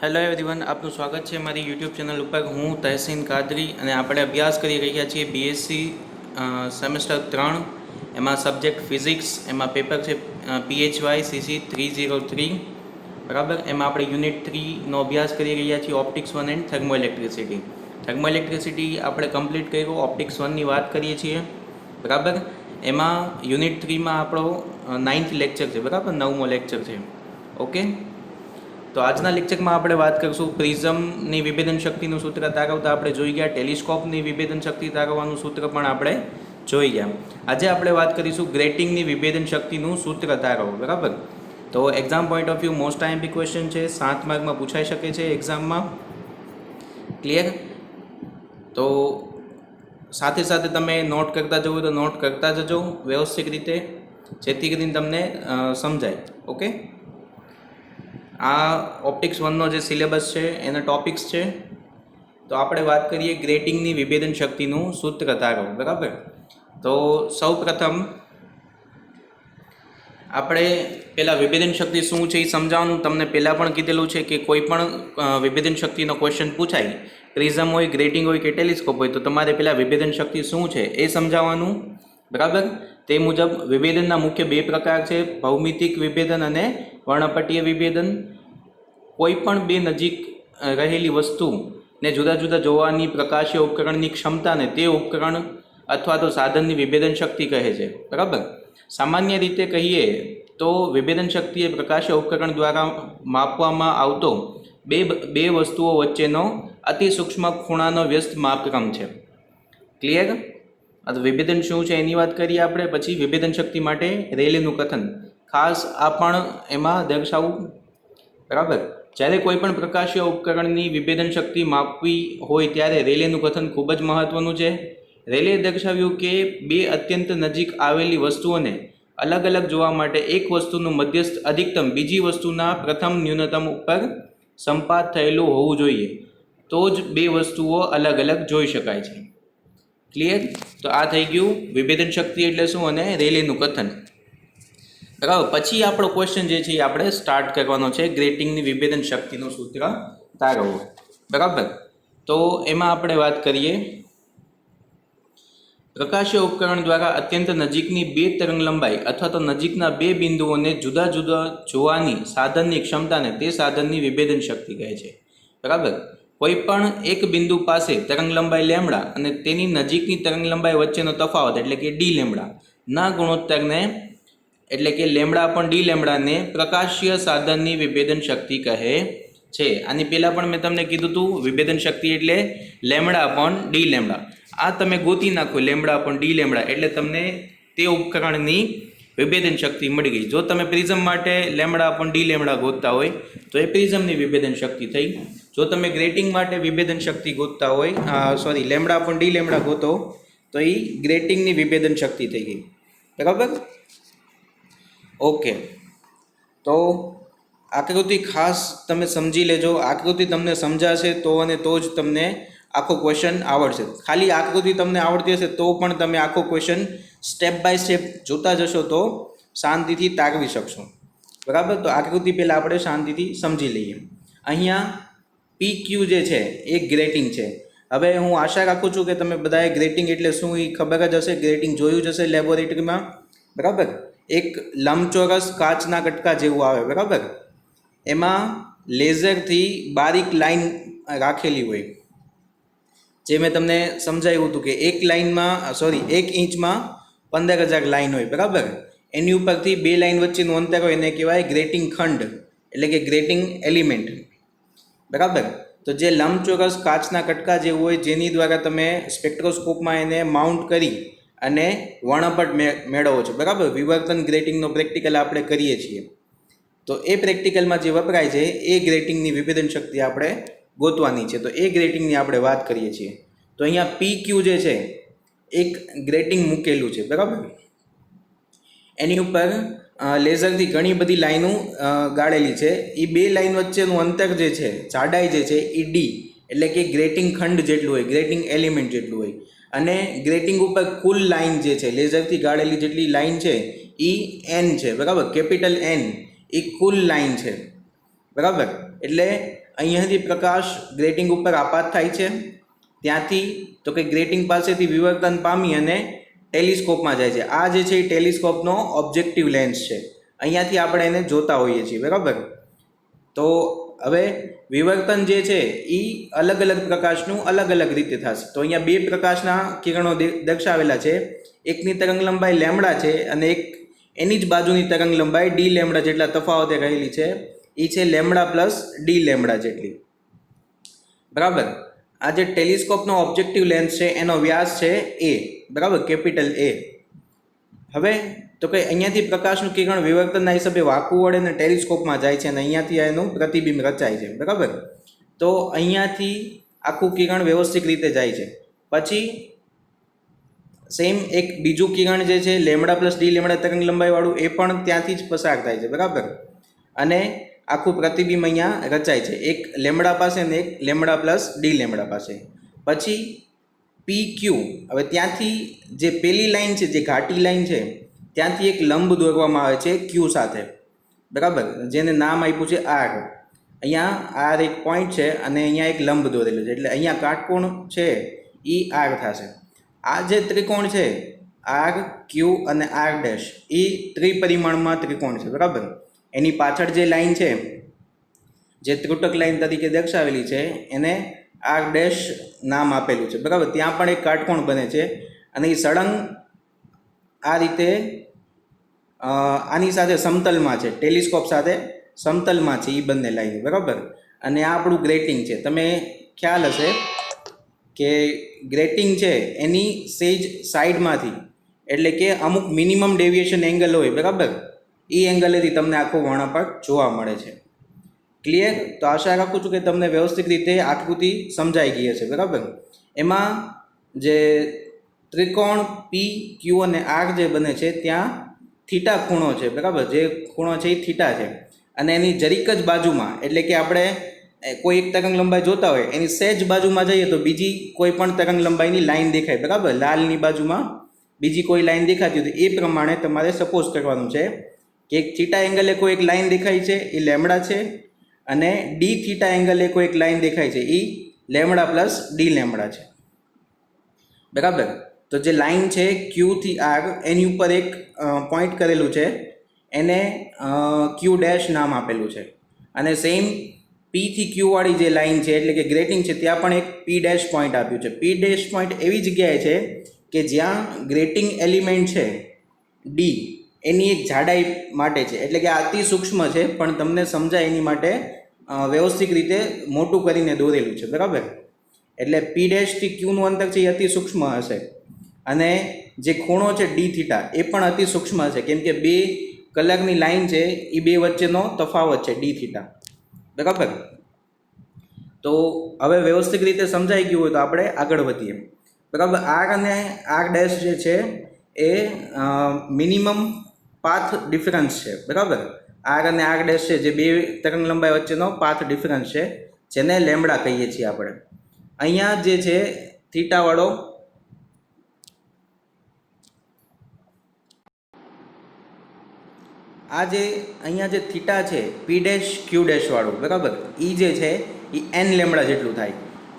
Hello everyone, આપનું સ્વાગત છે મારી યુટ્યુબ ચેનલ ઉપર। હું તહસીન કાદરી અને આપણે અભ્યાસ કરી રહ્યા છીએ બીએસસી સેમેસ્ટર 3 એમાં સબ્જેક્ટ ફિઝિક્સ, એમાં પેપર છે PHY CC 303 બરાબર। એમાં આપણે યુનિટ 3નો અભ્યાસ કરી રહ્યા છીએ, optics 1 and thermo electricity. Thermo electricity આપણે કમ્પ્લીટ કર્યું, ઓપ્ટિક્સ 1ની વાત કરીએ છીએ બરાબર। એમાં યુનિટ 3માં આપણો 9th લેક્ચર છે બરાબર, 9મો લેક્ચર છે। ઓકે, તો આજના લેક્ચરમાં આપણે વાત કરીશું પ્રિઝમની વિભેદન શક્તિનું સૂત્ર તારવતા આપણે જોઈ ગયા, ટેલિસ્કોપની વિભેદન શક્તિ તારવવાનું સૂત્ર પણ આપણે જોઈ ગયા। આજે આપણે વાત કરીશું ગ્રેટિંગની વિભેદન શક્તિનું સૂત્ર તારવો બરાબર। તો exam point of view most IMP question છે, 7 માર્કમાં પૂછાઈ શકે છે એક્ઝામમાં। ક્લિયર? તો સાથે સાથે તમે નોટ કરતા જવો તો નોટ કરતા જજો વ્યવસ્થિત રીતે, જેથી કરીને તમને સમજાય। ઓકે, આ ઓપ્ટિક્સ 1નો જે સિલેબસ છે એના ટોપિક્સ છે। તો આપણે વાત કરીએ ગ્રેટિંગની વિભેદન શક્તિનું સૂત્ર તારવો બરાબર। તો સૌ પ્રથમ આપણે પહેલાં વિભેદન શક્તિ શું છે એ સમજાવવાનું। તમને પહેલાં પણ કીધેલું છે કે કોઈ પણ વિભેદન શક્તિનો ક્વેશ્ચન પૂછાય, પ્રિઝમ હોય, ગ્રેટિંગ હોય કે ટેલિસ્કોપ હોય, તો તમારે પહેલાં વિભેદન શક્તિ શું છે એ સમજાવવાનું બરાબર। તે મુજબ વિભેદનના મુખ્ય બે પ્રકાર છે, ભૌમિતિક વિભેદન અને વર્ણપટીય વિભેદન। કોઈ પણ બે નજીક રહેલી વસ્તુને જુદા જુદા જોવાની પ્રકાશીય ઉપકરણની ક્ષમતાને તે ઉપકરણ અથવા તો સાધનની વિભેદન શક્તિ કહે છે બરાબર। સામાન્ય રીતે કહીએ તો વિભેદન શક્તિ એ પ્રકાશીય ઉપકરણ દ્વારા માપવામાં આવતો બે વસ્તુઓ વચ્ચેનો અતિ સૂક્ષ્મ ખૂણાનો વ્યસ્ત માપક્રમ છે। ક્લિયર? આ તો વિભેદન શું છે એની વાત કરીએ આપણે। પછી વિભેદન શક્તિ માટે રેલેનું કથન ખાસ આ પણ એમાં દર્શાવવું બરાબર। જ્યારે કોઈ પણ પ્રકાશીય ઉપકરણની વિભેદન શક્તિ માપવી હોય ત્યારે રેલેનું કથન ખૂબ જ મહત્વનું છે। રેલે દર્શાવ્યું કે બે અત્યંત નજીક આવેલી વસ્તુઓને અલગ અલગ જોવા માટે એક વસ્તુનું મધ્યસ્થ અધિકતમ બીજી વસ્તુના પ્રથમ ન્યૂનતમ ઉપર સંપાત થયેલું હોવું જોઈએ, તો જ બે વસ્તુઓ અલગ અલગ જોઈ શકાય છે। ક્લિયર? તો આ થઈ ગયું વિભેદન શક્તિ એટલે શું અને રેલેનું કથન બરાબર। પછી આપણો ક્વેશ્ચન જે છે એ આપણે સ્ટાર્ટ કરવાનો છે, ગ્રેટિંગની વિભેદન શક્તિનું સૂત્ર તારવો બરાબર। તો એમાં આપણે વાત કરીએ, પ્રકાશીય ઉપકરણ દ્વારા અત્યંત નજીકની બે તરંગ લંબાઈ અથવા તો નજીકના બે બિંદુઓને જુદા જુદા જોવાની સાધનની ક્ષમતાને તે સાધનની વિભેદન શક્તિ કહે છે બરાબર। કોઈ પણ એક બિંદુ પાસે તરંગ લંબાઈ લેમડા અને તેની નજીકની તરંગ લંબાઈ વચ્ચેનો તફાવત એટલે કે ડી લેમડા ના ગુણોત્તરને એટલે કે લેમડા અપોન ડી લેમડાને પ્રકાશીય સાધનની વિભેદન શક્તિ કહે છે। આની પહેલાં પણ મેં તમને કીધું હતું, વિભેદન શક્તિ એટલે લેમડા અપોન ડી લેમડા। આ તમે ગોતી નાખો લેમડા અપોન ડી લેમડા એટલે તમને તે ઉપકરણની વિભેદન શક્તિ મળી ગઈ। જો તમે પ્રિઝમ માટે લેમડા અપોન ડી લેમડા ગોતતા હોય તો એ પ્રિઝમની વિભેદન શક્તિ થઈ। જો તમે ગ્રેટિંગ માટે વિભેદન શક્તિ ગોતતા હોય લેમડા અપોન ડી લેમડા ગોતો તો એ ગ્રેટિંગની વિભેદન શક્તિ થઈ ગઈ બરાબર। ઓકે, તો આકૃતિ ખાસ તમે સમજી લેજો। આકૃતિ તમને સમજાશે તો અને તો જ તમને આખો ક્વેશ્ચન આવડશે। ખાલી આકૃતિ તમને આવડતી હશે તો પણ તમે આખો ક્વેશ્ચન સ્ટેપ બાય સ્ટેપ જોતા જશો તો શાંતિથી તારવી શકશો બરાબર। તો આકૃતિ પહેલાં આપણે શાંતિથી સમજી લઈએ। અહીંયા PQ જે છે એ ગ્રેટિંગ છે। હવે હું આશા રાખું છું કે તમે બધાએ ગ્રેટિંગ એટલે શું એ ખબર જ હશે, ગ્રેટિંગ જોયું જ હશે લેબોરેટરીમાં બરાબર। એક લંબચોરસ કાચના કટકા જેવું આવે બરાબર, એમાં લેઝરથી બારીક લાઈન રાખેલી હોય, જે મેં તમને સમજાવ્યું હતું કે એક ઇંચમાં 15,000 લાઈન હોય બરાબર। એની ઉપરથી બે લાઈન વચ્ચેનું અંતર હોય એને કહેવાય ગ્રેટિંગ ખંડ એટલે કે ગ્રેટિંગ એલિમેન્ટ બરાબર। તો જે લંબચોરસ કાચના કટકા જેવું હોય જેની દ્વારા તમે સ્પેક્ટ્રોસ્કોપમાં એને માઉન્ટ કરી અને વર્ણપટ મેળવો છો બરાબર। વિવર્તન ગ્રેટિંગનો પ્રેક્ટિકલ આપણે કરીએ છીએ, તો એ પ્રેક્ટિકલમાં જે વપરાય છે એ ગ્રેટિંગની વિભેદન શક્તિ આપણે ગોતવાની છે। તો એ ગ્રેટિંગની આપણે વાત કરીએ છીએ। તો અહીંયા PQ જે છે એક ગ્રેટિંગ મૂકેલું છે બરાબર, એની ઉપર લેઝરથી ઘણી બધી લાઈનો ગાળેલી છે। એ બે લાઈન વચ્ચેનું અંતર જે છે, જાડાઈ જે છે એ ડી એટલે કે ગ્રેટિંગ ખંડ જેટલું હોય, ગ્રેટિંગ એલિમેન્ટ જેટલું હોય, અને ગ્રેટિંગ ઉપર કુલ લાઈન જે છે લેઝરથી ગાળેલી જેટલી લાઈન છે એ N છે બરાબર, કેપિટલ N એ કુલ લાઈન છે બરાબર। એટલે અહીંયાથી પ્રકાશ ગ્રેટિંગ ઉપર આપાત થાય છે, ત્યાંથી તો કે ગ્રેટિંગ પાસેથી વિવર્તન પામી અને ટેલિસ્કોપમાં જાય છે. આ જે છે એ ટેલિસ્કોપનો ઓબ્જેક્ટિવ લેન્સ છે. અહીંયાથી આપણે એને જોતા હોઈએ છીએ, બરાબર. તો હવે વિવર્તન જે છે એ અલગ અલગ પ્રકાશનું અલગ અલગ રીતે થશે. તો અહીંયા બે પ્રકાશના કિરણો દર્શાવેલા છે. એકની તરંગ લંબાઈ લેમડા છે અને એક એની જ બાજુની તરંગ લંબાઈ ડી લેમડા જેટલા તફાવતે રહેલી છે. એ છે લેમડા પ્લસ ડી લેમડા જેટલી, બરાબર. આ જે ટેલિસ્કોપનો ઓબ્જેક્ટિવ લેન્સ છે એનો વ્યાસ છે એ, બરાબર, કેપિટલ એ. હવે તો કે અહીંયાથી પ્રકાશનું કિરણ વિવર્તનના હિસાબે વાંકું વળે અને ટેલિસ્કોપમાં જાય છે અને અહીંયાથી એનું પ્રતિબિંબ રચાય છે, બરાબર. તો અહીંયાથી આખું કિરણ વ્યવસ્થિત રીતે જાય છે. પછી સેમ એક બીજું કિરણ જે છે લેમડા પ્લસ ડી લેમડા તરંગ લંબાઈવાળું, એ પણ ત્યાંથી જ પસાર થાય છે, બરાબર. અને આખું પ્રતિબિંબ અહીંયા રચાય છે, એક લેમડા પાસે અને એક લેમડા પ્લસ ડી લેમડા પાસે. પછી પી ક્યુ, હવે ત્યાંથી જે પેલી લાઈન છે, જે ઘાટી લાઈન છે, ત્યાંથી એક લંબ દોરવામાં આવે છે ક્યુ સાથે, બરાબર, જેને નામ આપ્યું છે આર. અહીંયા આર એક પોઈન્ટ છે અને અહીંયા એક લંબ દોરેલો છે, એટલે અહીંયા કાટકોણ છે એ આર થશે. આ જે ત્રિકોણ છે આર, ક્યુ અને આર ડેશ, એ ત્રિપરિમાણમાં ત્રિકોણ છે, બરાબર. એની પાછળ જે લાઈન છે, જે ત્રુટક લાઈન તરીકે દર્શાવેલી છે, એને આર ડેશ નામ આપેલું છે, બરાબર. ત્યાં પણ એક કાટકોણ બને છે અને એ સળંગ આ રીતે આની સાથે સમતલમાં છે, ટેલિસ્કોપ સાથે સમતલમાં છે એ બંને લાઈન, બરાબર. અને આ આપણું ગ્રેટિંગ છે. તમે ખ્યાલ હશે કે ગ્રેટિંગ છે એની સેજ સાઈડમાંથી, એટલે કે અમુક મિનિમમ ડેવિએશન એંગલ હોય, બરાબર, એ એંગલેથી તમને આખું વર્ણપટ જોવા મળે છે. ક્લિયર? તો આશા રાખું છું કે તમને વ્યવસ્થિત રીતે આકૃતિ સમજાઈ ગઈ હશે, બરાબર. એમાં જે ત્રિકોણ પી ક્યુ અને આર જે બને છે ત્યાં થીટા ખૂણો છે, બરાબર. જે ખૂણો છે એ થીટા છે અને એની જરીક જ બાજુમાં, એટલે કે આપણે કોઈ એક તરંગ લંબાઈ જોતા હોય એની સહેજ બાજુમાં જઈએ તો બીજી કોઈ પણ તરંગ લંબાઈની લાઈન દેખાય, બરાબર. લાલની બાજુમાં બીજી કોઈ લાઈન દેખાતી હોય તો એ પ્રમાણે તમારે સપોઝ કરવાનું છે કે એક થીટા એંગલે કોઈ એક લાઈન દેખાય છે એ લેમડા છે અને ડી થીટા એંગલે કોઈ એક લાઈન દેખાય છે એ લેમડા પ્લસ ડી લેમડા છે, બરાબર. તો જે લાઈન છે ક્યુથી આર, એની ઉપર એક પોઈન્ટ કરેલું છે, એને ક્યુ ડેશ નામ આપેલું છે. અને સેમ પીથી ક્યુ વાળી જે લાઈન છે, એટલે કે ગ્રેટિંગ છે, ત્યાં પણ એક પી ડેશ પોઈન્ટ આપ્યું છે. પી ડેશ પોઈન્ટ એવી જગ્યાએ છે કે જ્યાં ગ્રેટિંગ એલિમેન્ટ છે ડી, એની એક જાડાઈ માટે છે, એટલે કે આ અતિ સૂક્ષ્મ છે પણ તમને સમજાય એની માટે વ્યવસ્થિત રીતે મોટું કરીને દોરેલું છે, બરાબર. એટલે પી ડેશથી ક્યુનું અંતર છે એ અતિ સૂક્ષ્મ હશે અને જે ખૂણો છે ડી થીટા એ પણ અતિ સૂક્ષ્મ હશે, કેમ કે બે કલાકની લાઈન છે એ બે વચ્ચેનો તફાવત છે ડી થીટા, બરાબર. તો હવે વ્યવસ્થિત રીતે સમજાઈ ગયું હોય તો આપણે આગળ વધીએ, બરાબર. આર અને આર ડેશ જે છે એ મિનિમમ પાથ ડિફરન્સ છે, બરાબર. આર અને આર ડેશ છે જે બે તરંગ લંબાઈ વચ્ચેનો પાથ ડિફરન્સ છે, જેને લેમડા કહીએ છીએ આપણે. અહીંયા જે છે થીટાવાળો આ જે અહીંયા જે થીટા છે પી ડેશ ક્યુ ડેશ વાળું, બરાબર, એ જે છે એ એન લેમડા જેટલું થાય.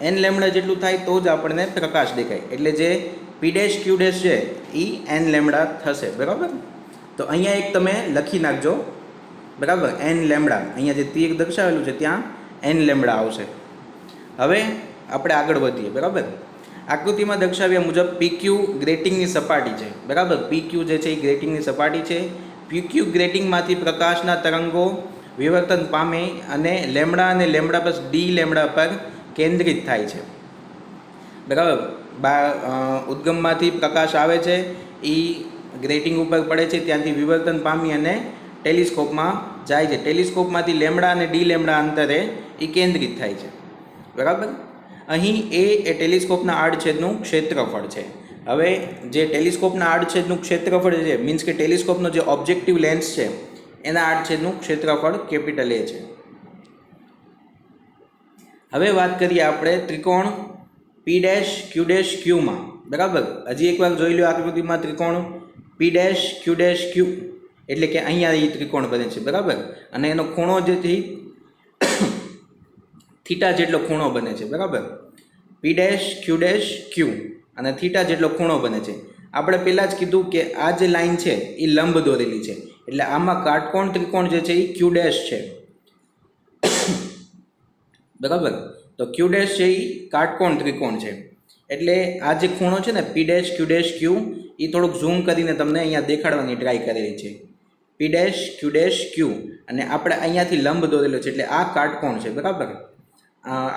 એન લેમડા જેટલું થાય તો જ આપણને પ્રકાશ દેખાય, એટલે જે પી ડેશ ક્યુ ડેશ છે એ એન લેમડા થશે, બરાબર. તો અહીંયા એક તમે લખી નાખજો, બરાબર, એન લેમડા. અહીંયા જે તીર દર્શાવેલું છે ત્યાં એન લેમડા આવશે. હવે આપણે આગળ વધીએ, બરાબર. આકૃતિમાં દર્શાવ્યા મુજબ પીક્યુ ગ્રેટિંગની સપાટી છે, બરાબર. પીક્યુ જે છે એ ગ્રેટિંગની સપાટી છે. પીક્યુ ગ્રેટિંગમાંથી પ્રકાશના તરંગો વિવર્તન પામે અને લેમડા અને લેમડા પ્લસ ડી લેમડા પર કેન્દ્રિત થાય છે, બરાબર. ઉદ્ગમમાંથી પ્રકાશ આવે છે, એ ગ્રેટિંગ ઉપર પડે છે, ત્યાંથી વિવર્તન પામી અને ટેલિસ્કોપમાં જાય છે. ટેલિસ્કોપમાંથી લેમડા અને ડી લેમડા અંતરે એ કેન્દ્રિત થાય છે, બરાબર. અહીં એ ટેલિસ્કોપના આડછેદનું ક્ષેત્રફળ છે. હવે જે ટેલિસ્કોપના આડછેદનું ક્ષેત્રફળ છે, મીન્સ કે ટેલિસ્કોપનો જે ઓબ્જેક્ટિવ લેન્સ છે એના આડછેદનું ક્ષેત્રફળ કેપિટલ એ છે. હવે વાત કરીએ આપણે ત્રિકોણ પી ડેશ ક્યુ ડેશ ક્યુમાં, બરાબર. હજી એકવાર જોઈ લો આકૃતિમાં ત્રિકોણ પી ડેશ ક્યુ, એટલે કે અહીંયા એ ત્રિકોણ બને છે, બરાબર. અને એનો ખૂણો જે છે થીટા જેટલો ખૂણો બને છે, બરાબર. પી ડેશ ક્યુ અને થીટા જેટલો ખૂણો બને છે. આપણે પહેલાં જ કીધું કે આ જે લાઈન છે એ લંબ દોરેલી છે, એટલે આમાં કાટકોણ ત્રિકોણ જે છે એ ક્યુ ડેશ છે, બરાબર. તો ક્યુ ડેશ છે એ કાટકોણ ત્રિકોણ છે. એટલે આ જે ખૂણો છે ને પી ડેશ ક્યુ એ થોડુંક ઝૂમ કરીને તમને અહીંયા દેખાડવાની ટ્રાય કરેલી છે. પી ડેશ ક્યુ અને આપણે અહીંયાથી લંબ દોરેલો છે, એટલે આ કાટકોણ છે, બરાબર.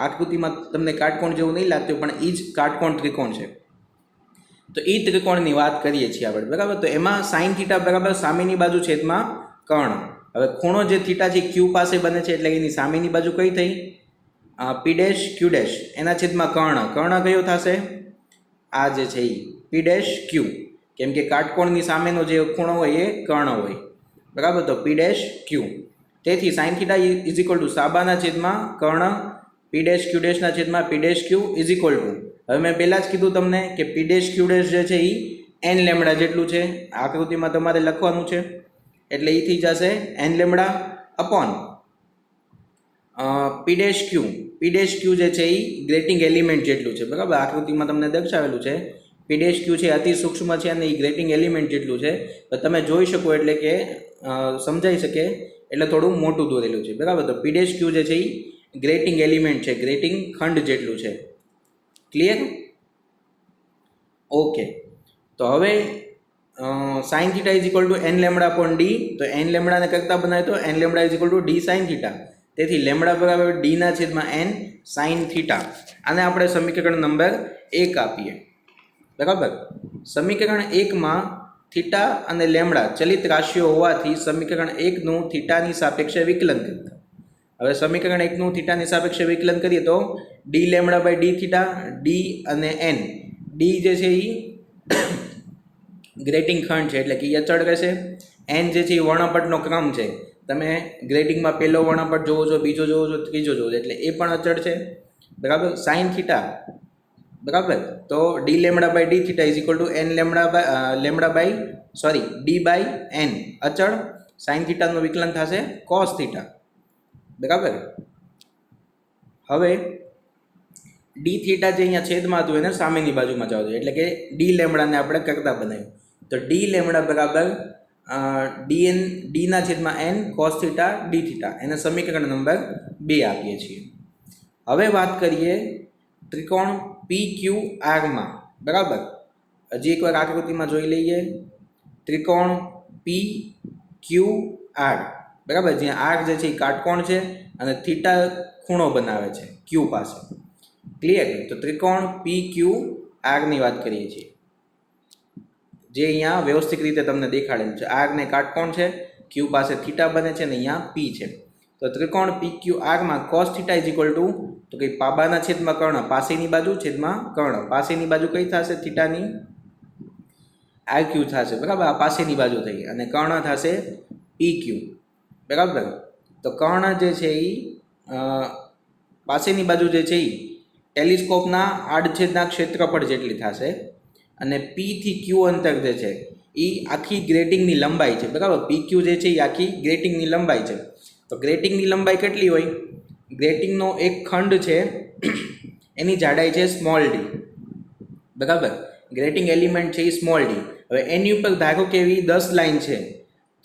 આકૃતિમાં તમને કાટકોણ જેવું નહીં લાગતું, પણ એ જ કાટકોણ ત્રિકોણ છે. તો એ ત્રિકોણની વાત કરીએ છીએ આપણે, બરાબર. તો એમાં સાઇન થીટા બરાબર સામેની બાજુ છેદમાં કર્ણ. હવે ખૂણો જે થીટા છે ક્યુ પાસે બને છે, એટલે એની સામેની બાજુ કઈ થઈ? પી ડેશ ક્યુ ડેશ, એના છેદમાં કર્ણ. કર્ણ કયો થશે? આ જે છે એ પી ડેશ ક્યુ, કેમ કે કાટકોણની સામેનો જે ખૂણો હોય એ કર્ણ હોય, બરાબર. તો પી ડેશ ક્યુ. તેથી sine theta is equal to સાબાના છેદમાં કર્ણ પી ડેશ ક્યુ ડેશના છેદમાં P dash Q is equal to, હવે મેં પહેલાં જ કીધું તમને કે પી ડેશ ક્યુ ડેશ જે છે એ એન લેમડા જેટલું છે. આકૃતિમાં તમારે લખવાનું છે, એટલે એ થઈ જશે n lambda upon p dash q જે છે એ ગ્રેટિંગ એલિમેન્ટ જેટલું છે, બરાબર. આકૃતિમાં તમને દર્શાવેલું છે પી ડેશ ક્યુ છે અતિ સૂક્ષ્મ છે અને એ ગ્રેટિંગ એલિમેન્ટ જેટલું છે. તો તમે જોઈ શકો એટલે કે સમજાઈ શકે એટલે થોડું મોટું દોરેલું છે, બરાબર. તો પી ડેશ ક્યુ જે છે એ ગ્રેટિંગ એલિમેન્ટ છે, ગ્રેટિંગ ખંડ જેટલું છે. ક્લિયર? ઓકે. તો હવે sine theta is equal to n lambda upon d. તો એન લેમડાને કરતા બનાવે તો n lambda is equal to d sine theta. તેથી લેમડા બરાબર ડીના છેદમાં એન સાઇન થીટા. આને આપણે સમીકરણ નંબર 1 આપીએ, બરાબર. સમીકરણ 1માં થીટા અને લેમડા ચલિત રાશિઓ હોવાથી સમીકરણ 1નું થીટાની સાપેક્ષે વિકલન કરતા. હવે સમીકરણ 1નું થીટાની સાપેક્ષે વિકલન કરીએ તો d lambda by d theta, d અને એન. ડી જે છે એ ગ્રેટિંગ ખંડ છે, એટલે કે એ અચળ રહેશે. એન જે છે એ વર્ણપટનો ક્રમ છે. તમે ગ્રેટિંગમાં પહેલો વર્ણપટ જોવો છો, બીજો જોવો છો, ત્રીજો જોવો છો, એટલે એ પણ અચળ છે, બરાબર. સાઇન થીટા, બરાબર. તો d lambda by d theta is equal to n lambda by d by n અચળ. સાઇન થીટાનું વિકલન થશે કોસ થીટા, બરાબર. હવે ડી થીટા જે અહીંયા છેદમાં હતું એને સામેની બાજુમાં જવા જોઈએ, એટલે કે ડી લેમડાને આપણે કરતા બનાવ્યું. તો ડી લેમડા બરાબર ડીના છેદમાં n cos theta d theta, એને સમીકરણ નંબર 2 આપીએ છીએ. હવે વાત કરીએ ત્રિકોણ પી ક્યુ આરમાં, બરાબર. હજી એકવાર આકૃતિમાં જોઈ લઈએ. ત્રિકોણ પી ક્યુ આર, બરાબર. જ્યાં આર જે છે એ કાટકોણ છે અને થીટા ખૂણો બનાવે છે ક્યુ પાસે. ક્લિયર? તો ત્રિકોણ પી ક્યુ આરની વાત કરીએ છીએ, જે અહીંયા વ્યવસ્થિત રીતે તમને દેખાડેલું છે. આર ને કાટકોણ છે, ક્યુ પાસે થીટા બને છે અને અહીંયા પી છે. તો ત્રિકોણ પી ક્યુ આરમાં cos theta is equal to, તો કે પાબાના છેદમાં કર્ણ, પાસેની બાજુ છેદમાં કર્ણ. પાસેની બાજુ કઈ થશે? થીટાની આર ક્યુ થશે, બરાબર. આ પાસેની બાજુ થઈ અને કર્ણ થશે પી ક્યુ, બરાબર. તો કર્ણ જે છે એ પાસેની બાજુ જે છે એ ટેલિસ્કોપના આડછેદના ક્ષેત્રફળ જેટલી થશે અને પી થી ક્યુ અંતર જે છે એ આખી ગ્રેટિંગની લંબાઈ છે, બરાબર. પી ક્યુ જે છે એ આખી ગ્રેટિંગની લંબાઈ છે. તો ગ્રેટિંગની લંબાઈ કેટલી હોય? ગ્રેટિંગનો એક ખંડ છે એની જાડાઈ છે સ્મોલ ડી, બરાબર. ગ્રેટિંગ એલિમેન્ટ છે એ સ્મોલ ડી. હવે એની ઉપર ધારો કે એવી 10 લાઈન છે,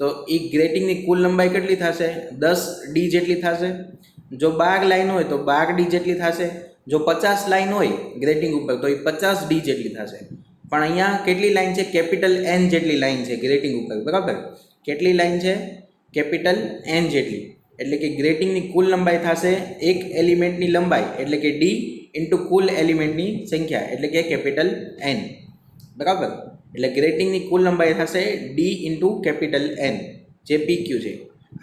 તો એ ગ્રેટિંગની કુલ લંબાઈ કેટલી થશે? 10 ડી જેટલી થશે. જો 12 લાઈન હોય તો 12 ડી જેટલી થશે. જો 50 લાઈન હોય ગ્રેટિંગ ઉપર તો એ 50 ડી જેટલી થશે. પણ અહીંયા કેટલી લાઈન છે? કેપિટલ એન જેટલી લાઈન છે ગ્રેટિંગ ઉપર, બરાબર. કેટલી લાઈન છે? કેપિટલ એન જેટલી. એટલે કે ગ્રેટિંગની કુલ લંબાઈ થશે એક એલિમેન્ટની લંબાઈ, એટલે કે ડી ઇન્ટુ કુલ એલિમેન્ટની સંખ્યા, એટલે કે કેપિટલ એન, બરાબર. એટલે ગ્રેટિંગની કુલ લંબાઈ થશે ડી ઇન્ટુ કેપિટલ એન, જે પી ક્યુ છે.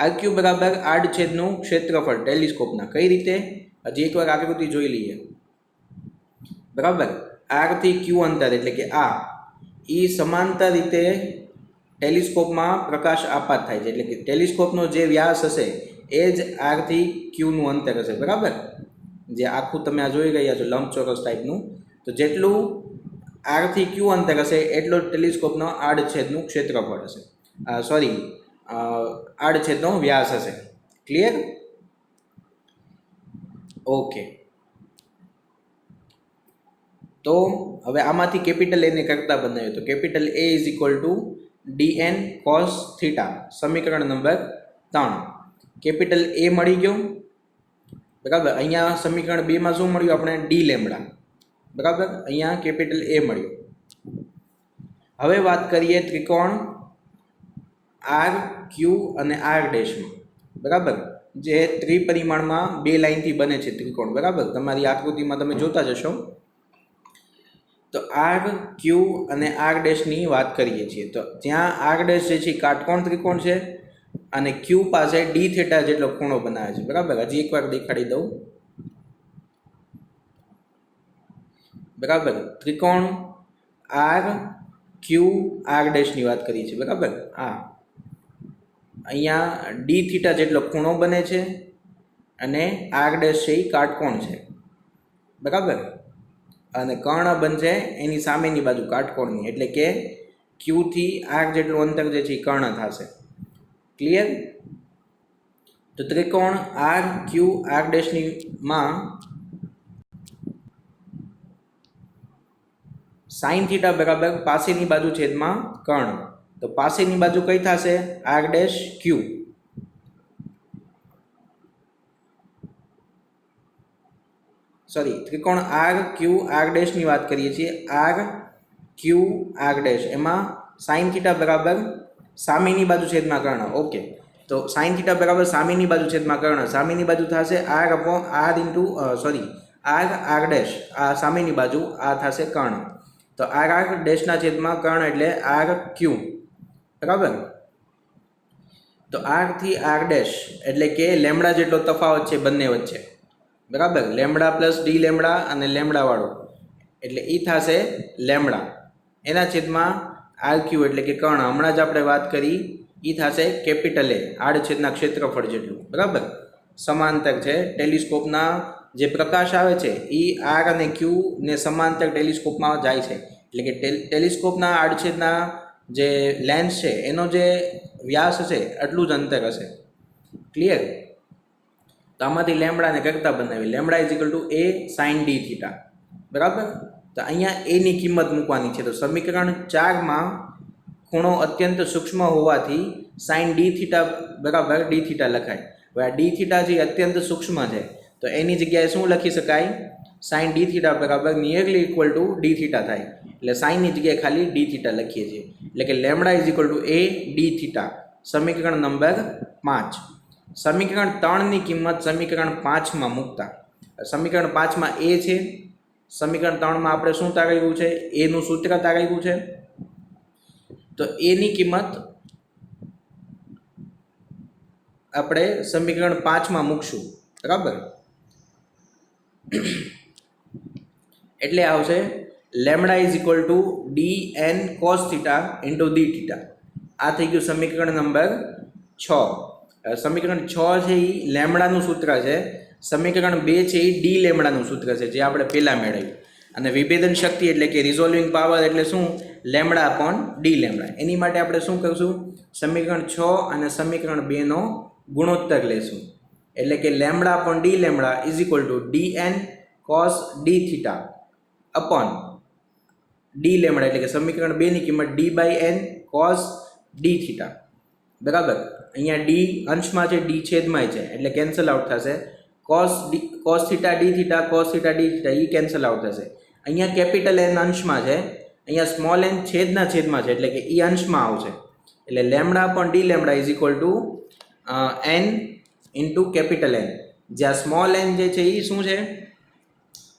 આર ક્યુ બરાબર આડછેદનું ક્ષેત્રફળ ટેલિસ્કોપના. કઈ રીતે? હજી એકવાર આકૃતિ જોઈ લઈએ, બરાબર. આર થી ક્યુ અંતર, એટલે કે આ એ સમાંતર રીતે ટેલિસ્કોપમાં પ્રકાશ આપાત થાય છે. એટલે કે ટેલિસ્કોપનો જે વ્યાસ હશે એ જ આર થી ક્યુનું અંતર હશે, બરાબર. જે આખું તમે આ જોઈ રહ્યા છો લંબચોરસ ટાઈપનું. તો જેટલું આર થી ક્યુ અંતર હશે એટલો ટેલિસ્કોપનો આડછેદનું ક્ષેત્રફળ હશે, આડછેદનો વ્યાસ હશે. ક્લિયર? ઓકે, તો હવે આમાંથી કેપિટલ એને કરતા બનાવ્યું તો capital A is equal two dn cos theta, સમીકરણ નંબર 3. કેપિટલ એ મળી ગયો, બરાબર. અહીંયા સમીકરણ 2 માં શું મળ્યું આપણે? ડી લેમડા, બરાબર. અહીંયા કેપિટલ એ મળ્યું. હવે વાત કરીએ ત્રિકોણ આર ક્યુ અને આર ડેશમાં, બરાબર, જે ત્રિપરિમાણમાં બે લાઇનથી બને છે ત્રિકોણ, બરાબર. તમારી આકૃતિમાં તમે જોતા જશો. તો આર ક્યુ અને આર ડેશની વાત કરીએ છીએ તો જ્યાં આર ડેશ જે છે કાટકોણ ત્રિકોણ છે અને ક્યુ પાસે ડી થેટા જેટલો ખૂણો બનાવે છે, બરાબર. હજી એકવાર દેખાડી દઉં, બરાબર. ત્રિકોણ આર ક્યુ આર ડેશની વાત કરીએ છીએ, બરાબર. હા, અહીંયા ડી થીટા જેટલો ખૂણો બને છે અને આર ડેશ છે એ કાટકોણ છે, બરાબર. અને કર્ણ બનશે એની સામેની બાજુ કાટકોણની, એટલે કે ક્યુ થી આર જેટલું અંતર જે છે એ કર્ણ થશે. ક્લિયર? તો ત્રિકોણ આર ક્યુ આર ડેશની માં સાઇન થીટા બરાબર પાસેની બાજુ છેદમાં કર્ણ. તો પાસેની બાજુ કઈ થશે? R dash q. સોરી, ત્રિકોણ આર ક્યુ આર ડેશની વાત કરીએ છીએ. આર ક્યુ આર ડેશ એમાં સાઇન થીટા બરાબર સામેની બાજુ છેદમાં કર્ણ. ઓકે, તો સાઇન થીટા બરાબર સામેની બાજુ છેદમાં કર્ણ. સામેની બાજુ થશે r upon r into r r dash. આ સામેની બાજુ આ થશે કર્ણ. તો આર આર ડેશના છેદમાં કર્ણ એટલે આર ક્યુ, બરાબર. તો આર થી આર ડેશ એટલે કે લેમડા જેટલો તફાવત છે બંને વચ્ચે, બરાબર. લેમડા પ્લસ ડી લેમડા અને લેમડા વાળો એટલે એ થશે લેમડા, એના છેદમાં આર ક્યુ એટલે કે કર્ણ. હમણાં જ આપણે વાત કરી એ થશે કેપિટલ એ, આડછેદના ક્ષેત્રફળ જેટલું, બરાબર. સમાંતર છે ટેલિસ્કોપના જે પ્રકાશ આવે છે એ આર અને ક્યુ ને સમાંતર ટેલિસ્કોપમાં જાય છે, એટલે કે ટેલિસ્કોપના આડછેદના જે લેન્સ છે એનો જે વ્યાસ હશે એટલું જ અંતર હશે. ક્લિયર? તો આમાંથી લેમડાને કરતા બનાવી. Lambda is equal to a sine d theta, બરાબર. તો અહીંયા એની કિંમત મૂકવાની છે. તો સમીકરણ 4માં ખૂણો અત્યંત સૂક્ષ્મ હોવાથી સાઇન ડી થીટા બરાબર ડી થીટા લખાય. હવે આ ડી થીટા જે અત્યંત સૂક્ષ્મ છે તો એની જગ્યાએ શું લખી શકાય? સાઇન ડી થીટા બરાબર nearly equal to D theta થાય. એટલે સાઇનની જગ્યાએ ખાલી ડી થીટા લખીએ છીએ. એટલે કે lambda is equal to A D theta, સમીકરણ નંબર 5. સમીકરણ 3ની કિંમત સમીકરણ 5માં મૂકતા, સમીકરણ 5માં એ છે, સમીકરણ 3માં આપણે શું તારાવ્યું છે? એનું સૂત્ર તારાવ્યું છે. તો એની કિંમત આપણે સમીકરણ 5માં મૂકશું, બરાબર. એટલે આવશે lambda is equal to d n cos theta into d theta. આ થઈ ગયું સમીકરણ નંબર 6. સમીકરણ 6 છે એ લેમડાનું સૂત્ર છે, સમીકરણ 2 છે એ ડી લેમડાનું સૂત્ર છે જે આપણે પહેલાં મેળવ્યું. અને વિભેદન શક્તિ એટલે કે રિઝોલ્વિંગ પાવર એટલે શું? Lambda upon d lambda. એની માટે આપણે શું કરશું? સમીકરણ 6 અને સમીકરણ 2નો ગુણોત્તર લેશું. એટલે કે lambda upon d lambda is equal to d n cos d theta upon d lambda, એટલે કે સમીકરણ 2ની કિંમત d by n cos d theta, બરાબર. અહીંયા ડી અંશમાં છે, ડી છેદમાં છે એટલે કેન્સલ આઉટ થશે. Cos theta d theta, cos theta d theta એ કેન્સલ આઉટ થશે. અહીંયા કેપિટલ એન અંશમાં છે, અહીંયા સ્મોલ એન છેદમાં છે એટલે કે એ અંશમાં આવશે. એટલે lambda upon d lambda is equal to n into capital n, જ્યાં સ્મોલ એન જે છે એ શું છે?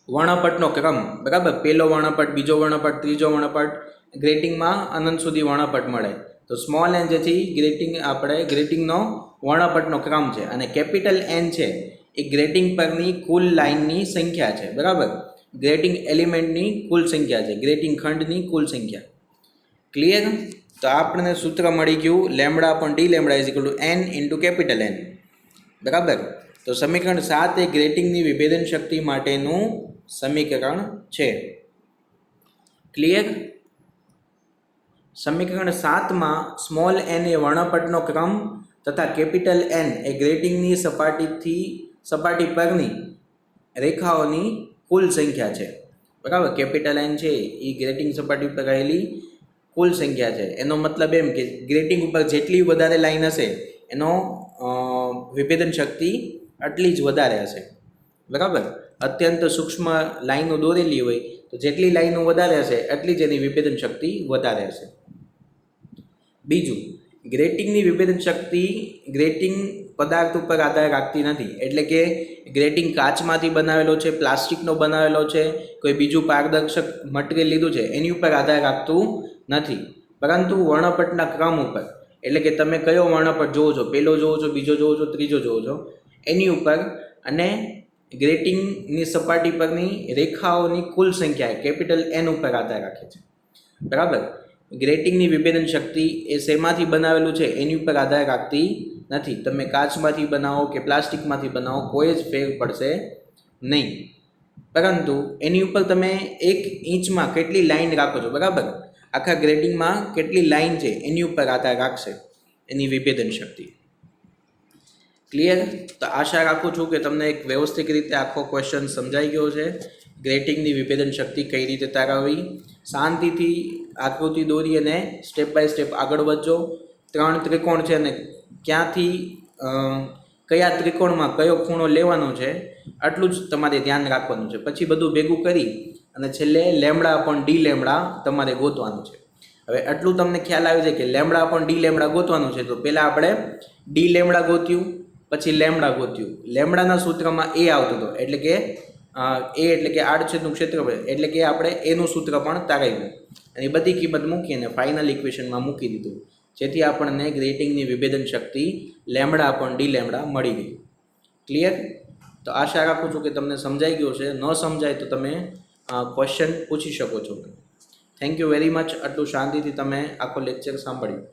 વર્ણપટનો ક્રમ, બરાબર. પહેલો વર્ણપટ, બીજો વર્ણપટ, ત્રીજો વર્ણપટ, ગ્રેટિંગમાં અનંત સુધી વર્ણપટ મળે. તો સ્મોલ એન જે છે એ ગ્રેટિંગનો વર્ણપટનો ક્રમ છે અને કેપિટલ એન છે એ ગ્રેટિંગ પરની કુલ લાઇનની સંખ્યા છે, બરાબર. ગ્રેટિંગ એલિમેન્ટની કુલ સંખ્યા છે, ગ્રેટિંગ ખંડની કુલ સંખ્યા. ક્લિયર? તો આપણને સૂત્ર મળી ગયું lambda upon d lambda is equal to n into capital n, બરાબર. તો સમીકરણ 7 એ ગ્રેટિંગની વિભેદન શક્તિ માટેનું સમીકરણ છે. ક્લિયર? સમીકરણ 7માં સ્મોલ એન એ વર્ણપટનો ક્રમ તથા કેપિટલ એન એ ગ્રેટિંગની સપાટી પરની રેખાઓની કુલ સંખ્યા છે, બરાબર. કેપિટલ એન છે એ ગ્રેટિંગ સપાટી ઉપર રહેલી કુલ સંખ્યા છે. એનો મતલબ એમ કે ગ્રેટિંગ ઉપર જેટલી વધારે લાઈન હશે એનો વિભેદન શક્તિ આટલી જ વધારે હશે, બરાબર. અત્યંત સૂક્ષ્મ લાઈનો દોરેલી હોય તો જેટલી લાઈનો વધારે હશે એટલી જ એની વિભેદન શક્તિ વધારે હશે. બીજું, ગ્રેટિંગની વિભેદન શક્તિ ગ્રેટિંગ પદાર્થ ઉપર આધાર રાખતી નથી. એટલે કે ગ્રેટિંગ કાચમાંથી બનાવેલો છે, પ્લાસ્ટિકનો બનાવેલો છે, કોઈ બીજું પારદર્શક મટીરિયલ લીધું છે એની ઉપર આધાર રાખતું નથી, પરંતુ વર્ણપટના ક્રમ ઉપર, એટલે કે તમે કયો વર્ણપટ જોવો છો, પહેલો જોવો છો, બીજો જોવો છો, ત્રીજો જોવો છો, એની ઉપર, અને ગ્રેટિંગની સપાટી પરની રેખાઓની કુલ સંખ્યા કેપિટલ એન ઉપર આધાર રાખે છે, બરાબર. ગ્રેટિંગની વિભેદન શક્તિ એ શેમાંથી બનાવેલું છે એની ઉપર આધાર રાખતી નથી. તમે કાચમાંથી બનાવો કે પ્લાસ્ટિકમાંથી બનાવો કોઈ જ ફેર પડશે નહીં, પરંતુ એની ઉપર તમે 1 ઇંચમાં કેટલી લાઈન રાખો છો, બરાબર, આખા ગ્રેટિંગમાં કેટલી લાઈન છે એની ઉપર આધાર રાખશે એની વિભેદન શક્તિ. ક્લિયર? તો આશા રાખું છું કે તમને એક વ્યવસ્થિત રીતે આખો ક્વેશ્ચન સમજાઈ ગયો છે. ગ્રેટિંગની વિભેદન શક્તિ કઈ રીતે તારવવી, શાંતિથી આકૃતિ દોરી અને સ્ટેપ બાય સ્ટેપ આગળ વધજો. 3 ત્રિકોણ છે અને ક્યાંથી કયા ત્રિકોણમાં કયો ખૂણો લેવાનો છે આટલું જ તમારે ધ્યાન રાખવાનું છે. પછી બધું ભેગું કરી અને છેલ્લે લેમડા અપોન ડી લેમડા તમારે ગોતવાનું છે. હવે આટલું તમને ખ્યાલ આવે છે કે લેમડા અપોન ડી લેમડા ગોતવાનું છે, તો પહેલાં આપણે ડી લેમડા ગોત્યું, પછી લેમડા ગોત્યું. લેમડાના સૂત્રમાં એ આવતું હતું, એટલે કે એ એટલે કે આડછેદનું ક્ષેત્રફળ, એટલે કે આપણે એનું સૂત્ર પણ તારાવ્યું અને બધી કિંમત મૂકી અને ફાઇનલ ઇક્વેશનમાં મૂકી દીધું, જેથી આપણને ગ્રેટિંગની વિભેદન શક્તિ લેમડા અપોન ડી લેમડા મળી ગઈ. ક્લિયર? તો આશા રાખું છું કે તમને સમજાઈ ગયું છે. ન સમજાય તો તમે ક્વેશ્ચન પૂછી શકો છો. Thank you very much. આટલું શાંતિથી તમે આખો લેક્ચર સાંભળ્યું.